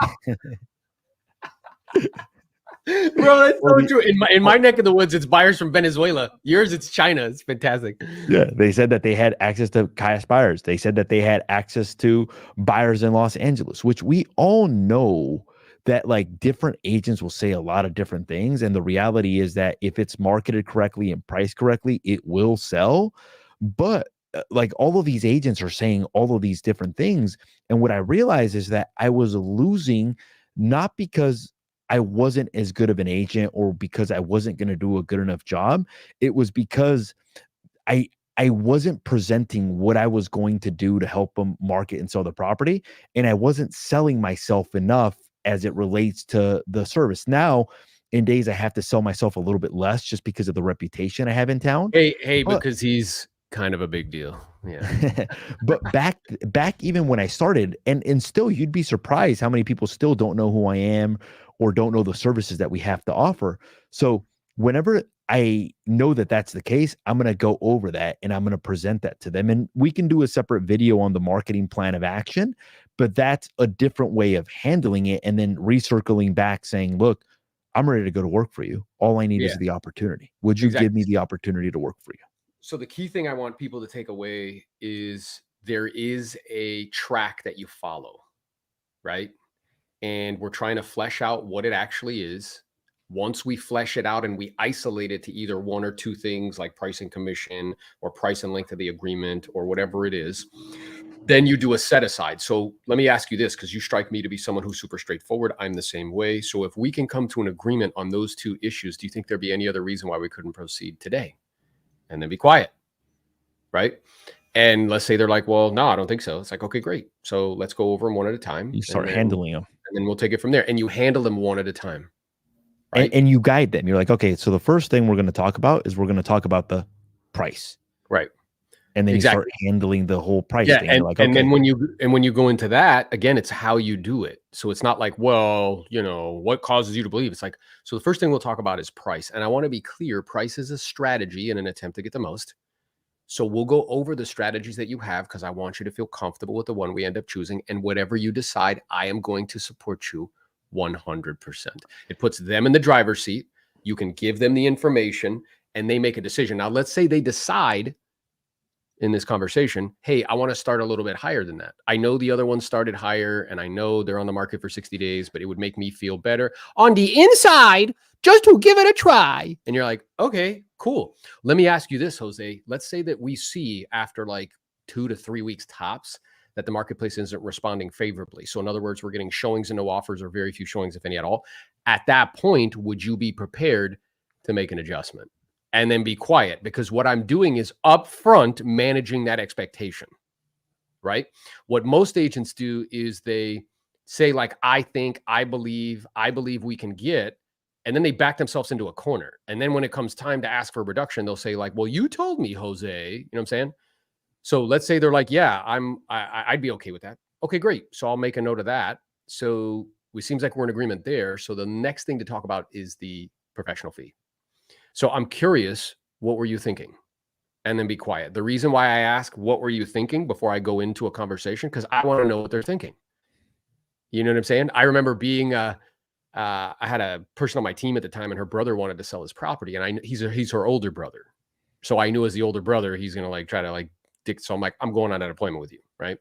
Bro, that's or so the true. In my neck of the woods, it's buyers from Venezuela. Yours, it's China. It's fantastic. yeah, they said that they had access to cash buyers. They said that they had access to buyers in Los Angeles, which we all know that like different agents will say a lot of different things. And the reality is that if it's marketed correctly and priced correctly, it will sell. But like all of these agents are saying all of these different things. And what I realized is that I was losing not because I wasn't as good of an agent or because I wasn't going to do a good enough job. It was because I I wasn't presenting what I was going to do to help them market and sell the property, and I wasn't selling myself enough as it relates to the service. Now, in days I have to sell myself a little bit less just because of the reputation I have in town. Hey, But because he's kind of a big deal. Yeah. but back even when I started, and still you'd be surprised how many people still don't know who I am or don't know the services that we have to offer. So whenever I know that that's the case, I'm going to go over that and I'm going to present that to them. And we can do a separate video on the marketing plan of action, but that's a different way of handling it. And then recircling back saying, look, I'm ready to go to work for you. All I need Yeah, is the opportunity. Would you give exactly. me the opportunity to work for you? So the key thing I want people to take away is there is a track that you follow, right? And we're trying to flesh out what it actually is. Once we flesh it out and we isolate it to either one or two things like price and commission or price and length of the agreement or whatever it is, then you do a set aside. So let me ask you this, because you strike me to be someone who's super straightforward. I'm the same way. So if we can come to an agreement on those two issues, do you think there'd be any other reason why we couldn't proceed today? And then be quiet, right? And let's say they're like, well, no, I don't think so. It's like, okay, great. So let's go over them one at a time, You start handling them. and then we'll take it from there. And you handle them one at a time, And right? and you guide them. You're like, okay, so the first thing we're going to talk about is we're going to talk about the price. Right. And then you start Exactly. handling the whole price Yeah. thing. You're And like, and then okay, when you go into that, again, it's how you do it. So it's not like, well, what causes you to believe? It's like, so the first thing we'll talk about is price. And I want to be clear, price is a strategy in an attempt to get the most. So we'll go over the strategies that you have because I want you to feel comfortable with the one we end up choosing. And whatever you decide, I am going to support you 100%. It puts them in the driver's seat. You can give them the information and they make a decision. Now, let's say they decide in this conversation, hey, I want to start a little bit higher than that. I know the other one started higher and I know they're on the market for 60 days, but it would make me feel better on the inside just to give it a try. And you're like, okay, cool. Let me ask you this, Jose. Let's say that we see after like 2 to 3 weeks tops that the marketplace isn't responding favorably. So in other words, we're getting showings and no offers or very few showings, if any at all. At that point, would you be prepared to make an adjustment? And then be quiet, because what I'm doing is upfront managing that expectation, right? What most agents do is they say like, I think, I believe we can get, and then they back themselves into a corner. And then when it comes time to ask for a reduction, they'll say like, well, you told me, Jose, you know what I'm saying? So let's say they're like, yeah, I'd be okay with that. Okay, great. So I'll make a note of that. So it seems like we're in agreement there. So the next thing to talk about is the professional fee. So I'm curious, what were you thinking? And then be quiet. The reason why I ask, what were you thinking before I go into a conversation? Because I want to know what they're thinking. You know what I'm saying? I remember being, I had a person on my team at the time and her brother wanted to sell his property. And he's her older brother. So I knew as the older brother, he's going to like try to like so I'm like, I'm going on that appointment with you. Right.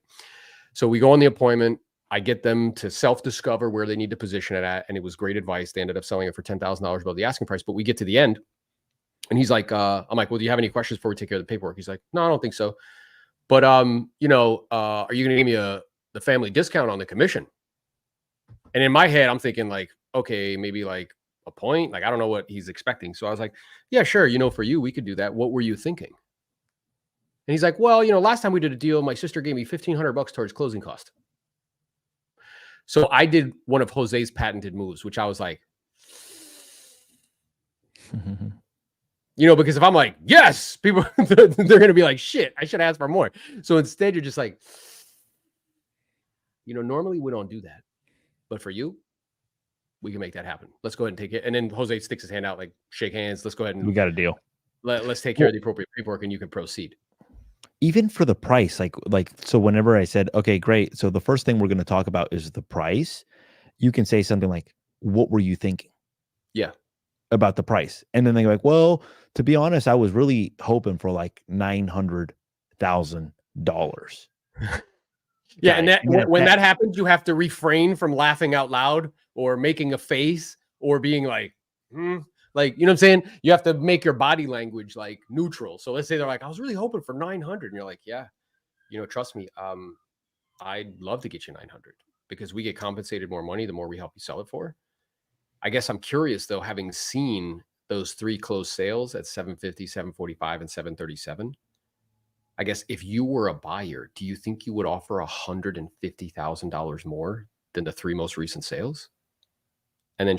So we go on the appointment. I get them to self-discover where they need to position it at. And it was great advice. They ended up selling it for $10,000 above the asking price. But we get to the end and he's like, I'm like, well, do you have any questions before we take care of the paperwork? He's like, no, I don't think so. But, are you going to give me the family discount on the commission? And in my head, I'm thinking like, okay, maybe like a point. Like, I don't know what he's expecting. So I was like, yeah, sure. For you, we could do that. What were you thinking? And he's like, well, last time we did a deal, my sister gave me $1,500 towards closing cost. So I did one of Jose's patented moves, which I was like, because if I'm like, yes, people, they're going to be like, shit, I should ask for more. So instead, you're just like, normally we don't do that. But for you, we can make that happen. Let's go ahead and take it. And then Jose sticks his hand out, like, shake hands. Let's go ahead and we got a deal. Let's take care of the appropriate paperwork and you can proceed. Even for the price, so whenever I said, okay, great. So the first thing we're going to talk about is the price. You can say something like, what were you thinking? Yeah. About the price. And then they're like, well, to be honest, I was really hoping for like $900,000. Yeah. And when that happens, you have to refrain from laughing out loud or making a face or being like, like, you know what I'm saying? You have to make your body language like neutral. So let's say they're like, I was really hoping for 900. And you're like, yeah, trust me. I'd love to get you 900 because we get compensated more money the more we help you sell it for. I guess I'm curious though, having seen those 3 closed sales at 750, 745, and 737. I guess if you were a buyer, do you think you would offer $150,000 more than the 3 most recent sales? And then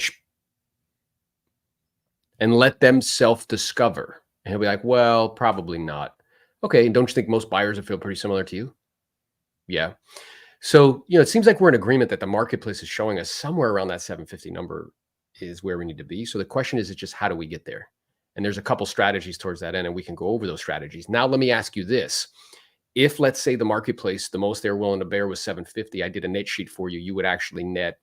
and let them self-discover. And he'll be like, well, probably not. Okay. And don't you think most buyers would feel pretty similar to you? Yeah. So, it seems like we're in agreement that the marketplace is showing us somewhere around that 750 number is where we need to be. So the question is just how do we get there? And there's a couple strategies towards that end, and we can go over those strategies. Now, let me ask you this. If, let's say, the marketplace, the most they're willing to bear was 750, I did a net sheet for you, you would actually net,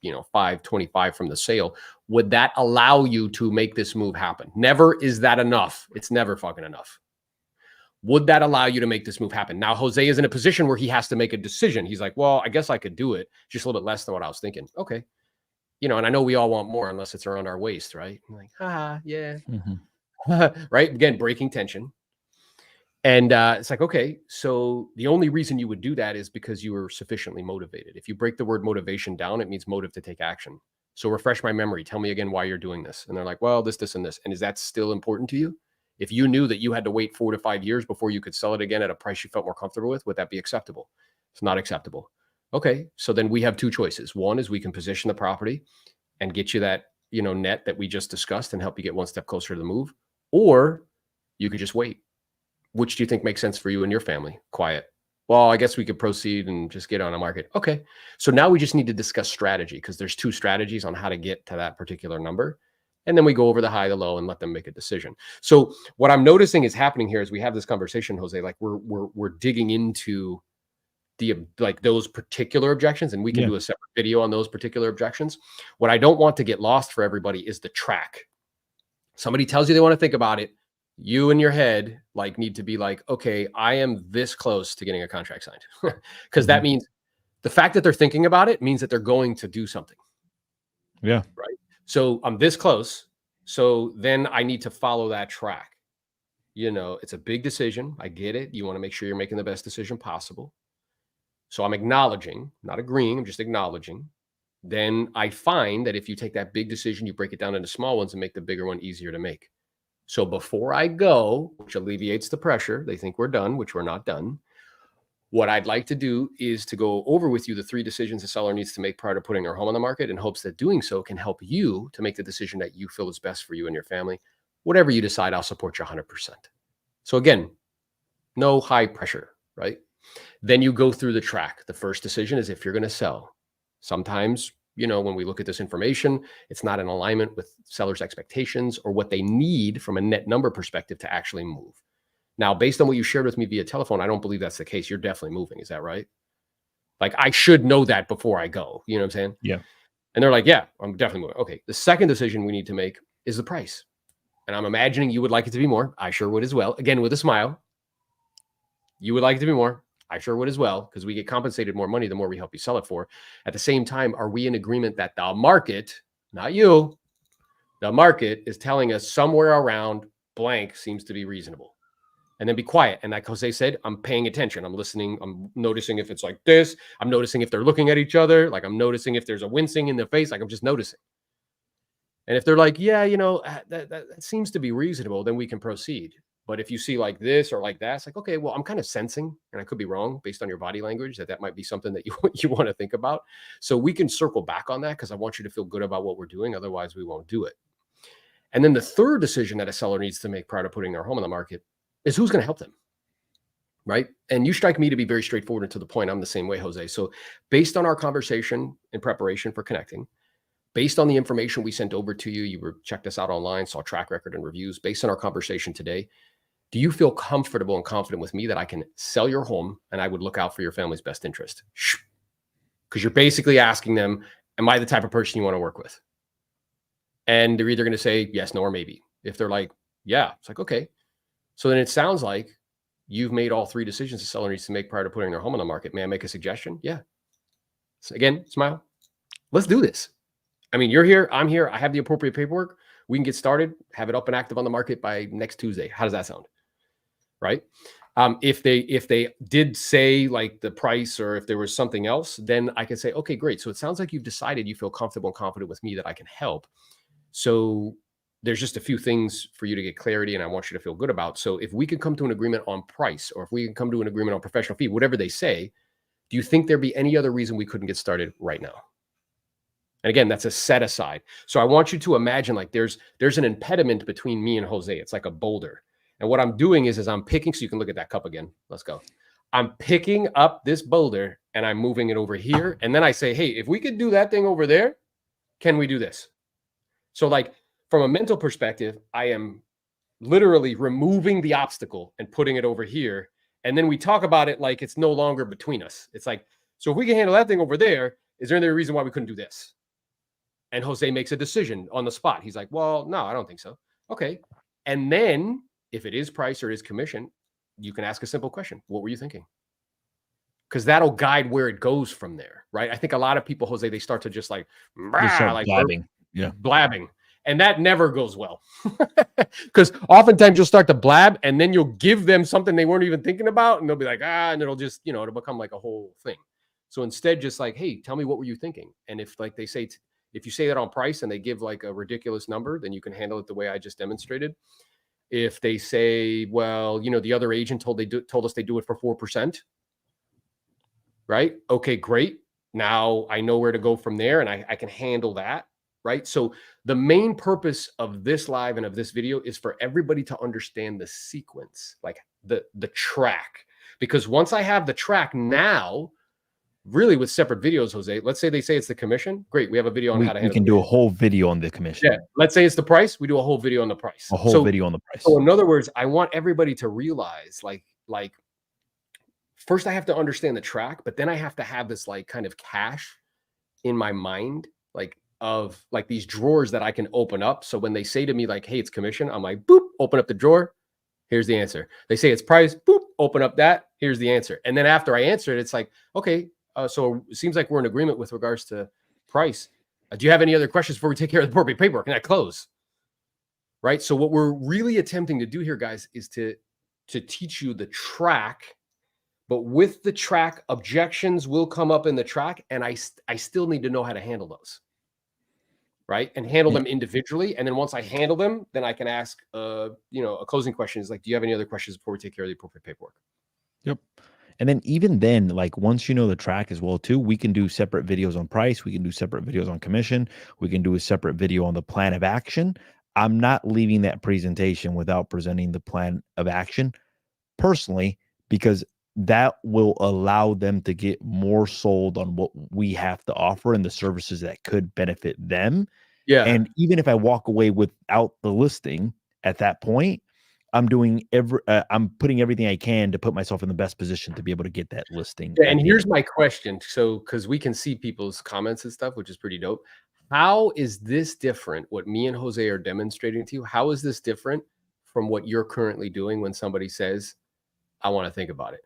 525 from the sale. Would that allow you to make this move happen? Never is that enough. It's never fucking enough. Would that allow you to make this move happen? Now, Jose is in a position where he has to make a decision. He's like, well, I guess I could do it. Just a little bit less than what I was thinking. Okay. And I know we all want more unless it's around our waist, right? I'm like, yeah. Right? Again, breaking tension. And it's like, okay, so the only reason you would do that is because you were sufficiently motivated. If you break the word motivation down, it means motive to take action. So refresh my memory. Tell me again why you're doing this. And they're like, well, this, and this. And is that still important to you? If you knew that you had to wait 4 to 5 years before you could sell it again at a price you felt more comfortable with, would that be acceptable? It's not acceptable. Okay, so then we have 2 choices. One is we can position the property and get you that, net that we just discussed and help you get one step closer to the move. Or you could just wait. Which do you think makes sense for you and your family? Quiet. Well, I guess we could proceed and just get on the market. Okay. So now we just need to discuss strategy because there's 2 strategies on how to get to that particular number. And then we go over the high, the low, and let them make a decision. So what I'm noticing is happening here as we have this conversation, Jose, like we're digging into those particular objections, and we can do a separate video on those particular objections. What I don't want to get lost for everybody is the track. Somebody tells you they want to think about it. You in your head need to be like, okay, I am this close to getting a contract signed. Because that means the fact that they're thinking about it means that they're going to do something. Yeah. Right. So I'm this close. So then I need to follow that track. It's a big decision. I get it. You want to make sure you're making the best decision possible. So I'm acknowledging, not agreeing. I'm just acknowledging. Then I find that if you take that big decision, you break it down into small ones and make the bigger one easier to make. So before I go, which alleviates the pressure, they think we're done, which we're not done. What I'd like to do is to go over with you the 3 decisions a seller needs to make prior to putting their home on the market in hopes that doing so can help you to make the decision that you feel is best for you and your family. Whatever you decide, I'll support you 100%. So again, no high pressure, right? Then you go through the track. The first decision is if you're going to sell. Sometimes, when we look at this information, it's not in alignment with sellers' expectations or what they need from a net number perspective to actually move. Now, based on what you shared with me via telephone, I don't believe that's the case. You're definitely moving. Is that right? Like, I should know that before I go. You know what I'm saying? Yeah. And they're like, yeah, I'm definitely moving. Okay. The second decision we need to make is the price. And I'm imagining you would like it to be more. I sure would as well. Again, with a smile. You would like it to be more. I sure would as well, because we get compensated more money the more we help you sell it for. At the same time, are we in agreement that the market, not you, the market is telling us somewhere around blank seems to be reasonable? And then be quiet. And like Jose said, I'm paying attention. I'm listening. I'm noticing if it's like this. I'm noticing if they're looking at each other. Like I'm noticing if there's a wincing in the face. Like I'm just noticing. And if they're like, yeah, that seems to be reasonable, then we can proceed. But if you see like this or like that, it's like, okay, well, I'm kind of sensing, and I could be wrong based on your body language, that might be something that you want to think about. So we can circle back on that because I want you to feel good about what we're doing. Otherwise, we won't do it. And then the third decision that a seller needs to make prior to putting their home on the market is who's going to help them. Right. And you strike me to be very straightforward and to the point. I'm the same way, Jose. So based on our conversation in preparation for connecting, based on the information we sent over to you, you checked us out online, saw track record and reviews. Based on our conversation today, do you feel comfortable and confident with me that I can sell your home and I would look out for your family's best interest? Because you're basically asking them, am I the type of person you want to work with? And they're either going to say yes, no, or maybe. If they're like, yeah, it's like, okay. So then it sounds like you've made all three decisions the seller needs to make prior to putting their home on the market. May I make a suggestion? Yeah. So again, smile. Let's do this. I mean, you're here, I'm here. I have the appropriate paperwork. We can get started, have it up and active on the market by next Tuesday. How does that sound? Right? If they did say like the price, or if there was something else, then I can say, okay, great. So it sounds like you've decided you feel comfortable and confident with me that I can help. So there's just a few things for you to get clarity, and I want you to feel good about. So if we can come to an agreement on price, or if we can come to an agreement on professional fee, whatever they say, do you think there'd be any other reason we couldn't get started right now? And again, that's a set aside. So I want you to imagine like there's an impediment between me and Jose. It's like a boulder. And what I'm doing is I'm picking, so you can look at that cup again. Let's go. I'm picking up this boulder and I'm moving it over here. And then I say, hey, if we could do that thing over there, can we do this? So like from a mental perspective, I am literally removing the obstacle and putting it over here. And then we talk about it like it's no longer between us. It's like, so if we can handle that thing over there, is there any reason why we couldn't do this? And Jose makes a decision on the spot. He's like, well, no, I don't think so. Okay. And then if it is price or it is commission, you can ask a simple question. What were you thinking? Because that'll guide where it goes from there, right? I think a lot of people, Jose, they start to just like, like blabbing. Yeah. Blabbing. And that never goes well. Because oftentimes you'll start to blab and then you'll give them something they weren't even thinking about. And they'll be like, and it'll just, it'll become like a whole thing. So instead, just like, hey, tell me, what were you thinking? And if like they say, if you say that on price and they give like a ridiculous number, then you can handle it the way I just demonstrated. If they say, well, the other agent told us they do it for 4%, right? Okay, great. Now I know where to go from there, and I can handle that, right? So the main purpose of this live and of this video is for everybody to understand the sequence, like the track. Because once I have the track now, really with separate videos, Jose, let's say they say it's the commission. Great. We have a video on how to handle it. We can do a whole video on the commission. Yeah. Let's say it's the price. We do a whole video on the price. A whole video on the price. So in other words, I want everybody to realize like first I have to understand the track, but then I have to have this like kind of cache in my mind, like of like these drawers that I can open up. So when they say to me like, hey, it's commission, I'm like, boop, open up the drawer. Here's the answer. They say it's price, boop, open up that. Here's the answer. And then after I answer it, it's like, okay, so it seems like we're in agreement with regards to price. Do you have any other questions before we take care of the appropriate paperwork? And I close. Right. So what we're really attempting to do here, guys, is to teach you the track. But with the track, objections will come up in the track. And I still need to know how to handle those. Right. And handle them individually. And then once I handle them, then I can ask, a closing question is like, do you have any other questions before we take care of the appropriate paperwork? Yep. And then even then, like once you know the track as well too, we can do separate videos on price. We can do separate videos on commission. We can do a separate video on the plan of action. I'm not leaving that presentation without presenting the plan of action personally, because that will allow them to get more sold on what we have to offer and the services that could benefit them. Yeah. And even if I walk away without the listing at that point, I'm doing I'm putting everything I can to put myself in the best position to be able to get that listing. Yeah, and here's my question. So, because we can see people's comments and stuff, which is pretty dope. How is this different? What me and Jose are demonstrating to you, how is this different from what you're currently doing when somebody says, I want to think about it?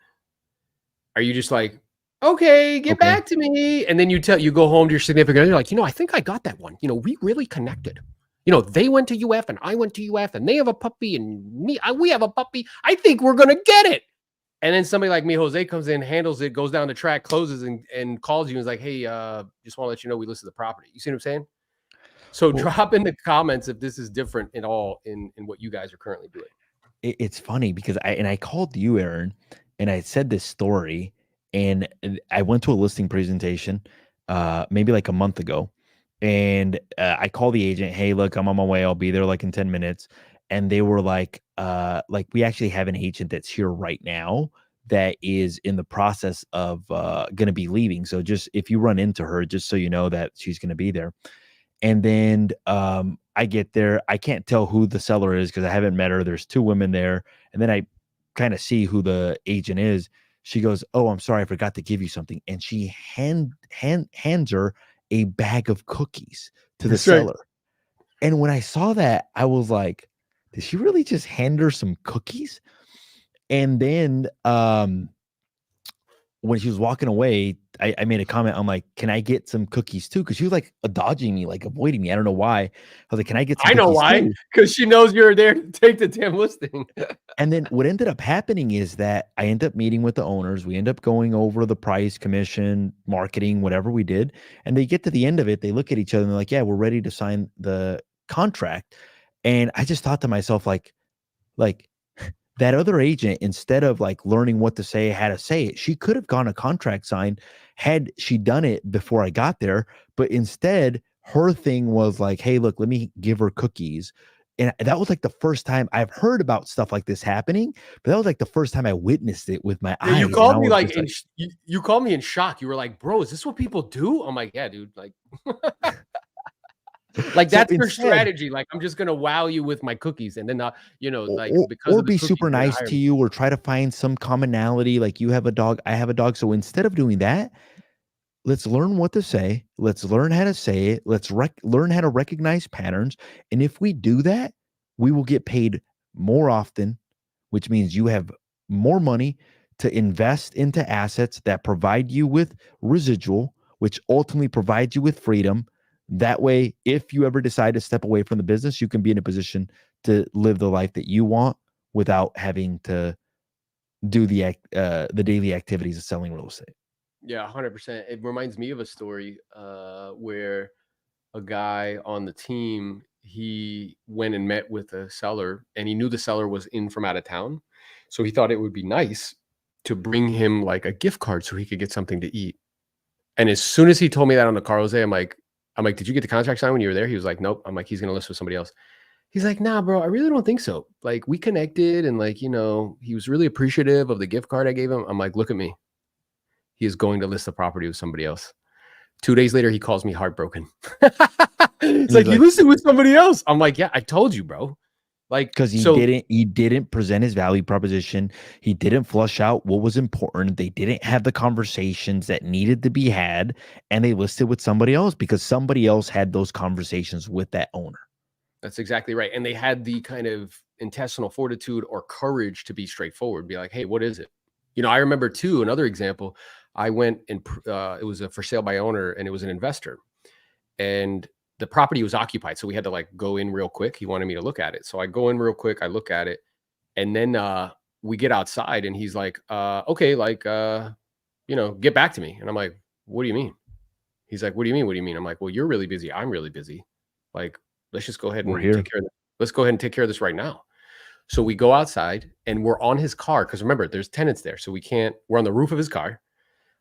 Are you just like, okay, get Okay. back to me? And then you go home to your significant other, you're like, I think I got that one. We really connected. They went to UF and I went to UF and they have a puppy and we have a puppy. I think we're going to get it. And then somebody like me, Jose, comes in, handles it, goes down the track, closes and calls you and is like, hey, just want to let you know we listed the property. You see what I'm saying? So Well, drop in the comments if this is different at all in what you guys are currently doing. it's funny because I called you, Aaron, and I said this story, and I went to a listing presentation, maybe like a month ago, and I called the agent. Hey, look, I'm on my way. I'll be there like in 10 minutes. And they were like, we actually have an agent that's here right now that is in the process of going to be leaving. So just if you run into her, just so you know that she's going to be there. And then I get there. I can't tell who the seller is because I haven't met her. There's two women there. And then I kind of see who the agent is. She goes, oh, I'm sorry, I forgot to give you something. And she hands her a bag of cookies to the That's right. seller. And when I saw that, I was like, did she really just hand her some cookies? And then when she was walking away, I made a comment. I'm like, can I get some cookies too? Because she was like dodging me, like avoiding me. I don't know why. I was like, can I get some I know cookies why. too? Because she knows you're there to take the damn listing. And then what ended up happening is that I ended up meeting with the owners. We end up going over the price, commission, marketing, whatever we did. And they get to the end of it. They look at each other and they're like, yeah, we're ready to sign the contract. And I just thought to myself, like that other agent, instead of like learning what to say, how to say it, she could have gone a contract signed had she done it before I got there. But instead, her thing was like, hey, look, let me give her cookies. And that was like the first time I've heard about stuff like this happening, but that was like the first time I witnessed it with my Yeah, eyes. you And I called me was like just like, you called me in shock. You were like, bro, is this what people do? I'm like, yeah, dude. Like, like so that's your instead, strategy. Like, I'm just gonna wow you with my cookies, and then like or, because or of the be cookies, super you're gonna nice hire to me. you or try to find some commonality. Like you have a dog, I have a dog. So instead of doing that, let's learn what to say. Let's learn how to say it. Let's learn how to recognize patterns. And if we do that, we will get paid more often, which means you have more money to invest into assets that provide you with residual, which ultimately provides you with freedom. That way, if you ever decide to step away from the business, you can be in a position to live the life that you want without having to do the daily activities of selling real estate. Yeah, 100%. It reminds me of a story where a guy on the team, he went and met with a seller, and he knew the seller was in from out of town, so he thought it would be nice to bring him like a gift card so he could get something to eat. And as soon as he told me that on the car, Jose, I'm like, did you get the contract signed when you were there? He was like, nope. I'm like, he's gonna list with somebody else. He's like, nah, bro, I really don't think so. Like, we connected, and like, he was really appreciative of the gift card I gave him. I'm like, look at me. He is going to list the property with somebody else. 2 days later, he calls me heartbroken. It's And he's like, you like, listed with somebody else. I'm like, yeah, I told you, bro. Like, because so he didn't present his value proposition. He didn't flush out what was important. They didn't have the conversations that needed to be had, and they listed with somebody else because somebody else had those conversations with that owner. that's exactly right. And they had the kind of intestinal fortitude or courage to be straightforward, be like, hey, what is it? I remember too, another example. I went and it was a for sale by owner, and it was an investor, and the property was occupied. So we had to like go in real quick. He wanted me to look at it. So I go in real quick. I look at it, and then we get outside, and he's like, okay, like, get back to me. And I'm like, what do you mean? He's like, what do you mean? What do you mean? I'm like, well, you're really busy. I'm really busy. Like, let's just go ahead We're and take here. care of this. Let's go ahead and take care of this right now. So we go outside, and we're on his car. Cause remember, there's tenants there. So we're on the roof of his car.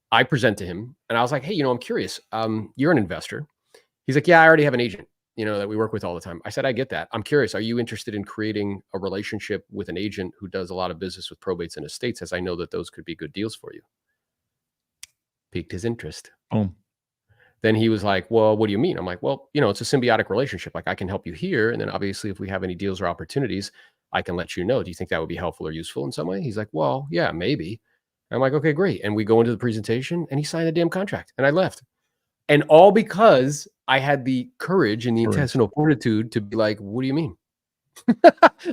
I present to him, and I was like, hey, I'm curious. You're an investor. He's like, yeah, I already have an agent, that we work with all the time. I said, I get that. I'm curious. Are you interested in creating a relationship with an agent who does a lot of business with probates and estates, as I know that those could be good deals for you? Piqued his interest. Boom. Then he was like, well, what do you mean? I'm like, well, it's a symbiotic relationship. Like, I can help you here. And then obviously if we have any deals or opportunities, I can let you know. Do you think that would be helpful or useful in some way? He's like, well, yeah, maybe. I'm like, okay, great. And we go into the presentation, and he signed the damn contract, and I left. And all because I had the courage and the Courage. intestinal fortitude to be like, what do you mean?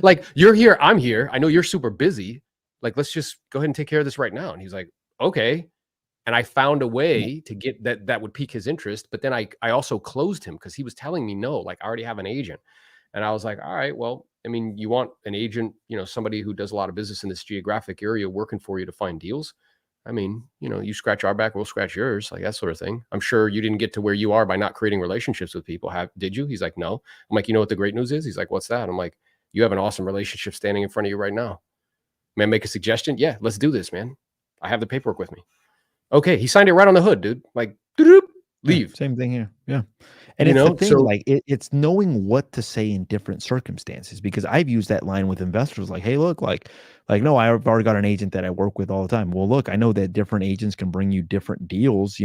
Like, you're here, I'm here. I know you're super busy. Like, let's just go ahead and take care of this right now. And he's like, okay. And I found a way to get that would pique his interest. But then I also closed him because he was telling me, no, like I already have an agent. And I was like, all right, well, I mean, you want an agent, somebody who does a lot of business in this geographic area working for you to find deals. I mean, you scratch our back, we'll scratch yours, like that sort of thing. I'm sure you didn't get to where you are by not creating relationships with people. Did you? He's like, no. I'm like, you know what the great news is? He's like, what's that? I'm like, you have an awesome relationship standing in front of you right now. May I make a suggestion? Yeah, let's do this, man. I have the paperwork with me. Okay, he signed it right on the hood, dude. Like, leave. Yeah, same thing here. Yeah. And it's the thing, so like it's knowing what to say in different circumstances, because I've used that line with investors like, hey, look, like no, I've already got an agent that I work with all the time. Well, look, I know that different agents can bring you different deals,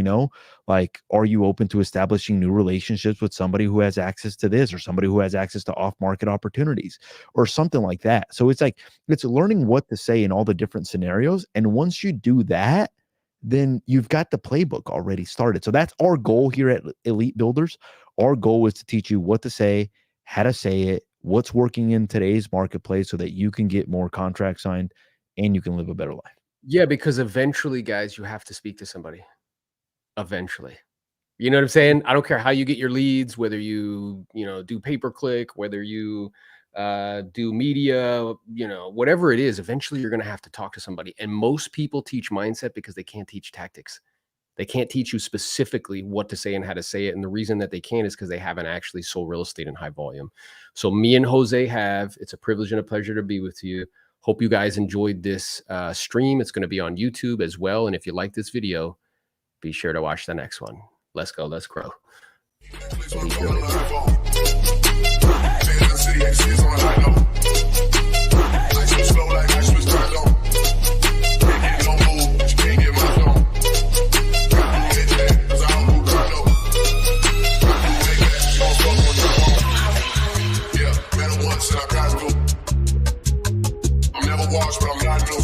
like, are you open to establishing new relationships with somebody who has access to this, or somebody who has access to off-market opportunities, or something like that? So it's like, it's learning what to say in all the different scenarios. And once you do that, then you've got the playbook already started. So that's our goal here at Elite Builders. Our goal is to teach you what to say, how to say it, what's working in today's marketplace so that you can get more contracts signed and you can live a better life. Yeah, because eventually, guys, you have to speak to somebody. Eventually. You know what I'm saying? I don't care how you get your leads, whether you, do pay-per-click, whether you do media, whatever it is, eventually you're going to have to talk to somebody. And most people teach mindset because they can't teach tactics. They can't teach you specifically what to say and how to say it. And the reason that they can't is because they haven't actually sold real estate in high volume. So me and Jose have. It's a privilege and a pleasure to be with you. Hope you guys enjoyed this stream. It's going to be on YouTube as well. And if you like this video, be sure to watch the next one. Let's go. Let's grow. But I'm not new.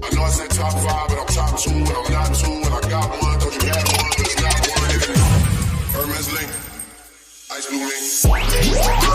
I know I said top 5, but I'm top 2, and I'm not 2, and I got one, thought you had one, but it's not one. Hermes Link, Ice Blue Mink.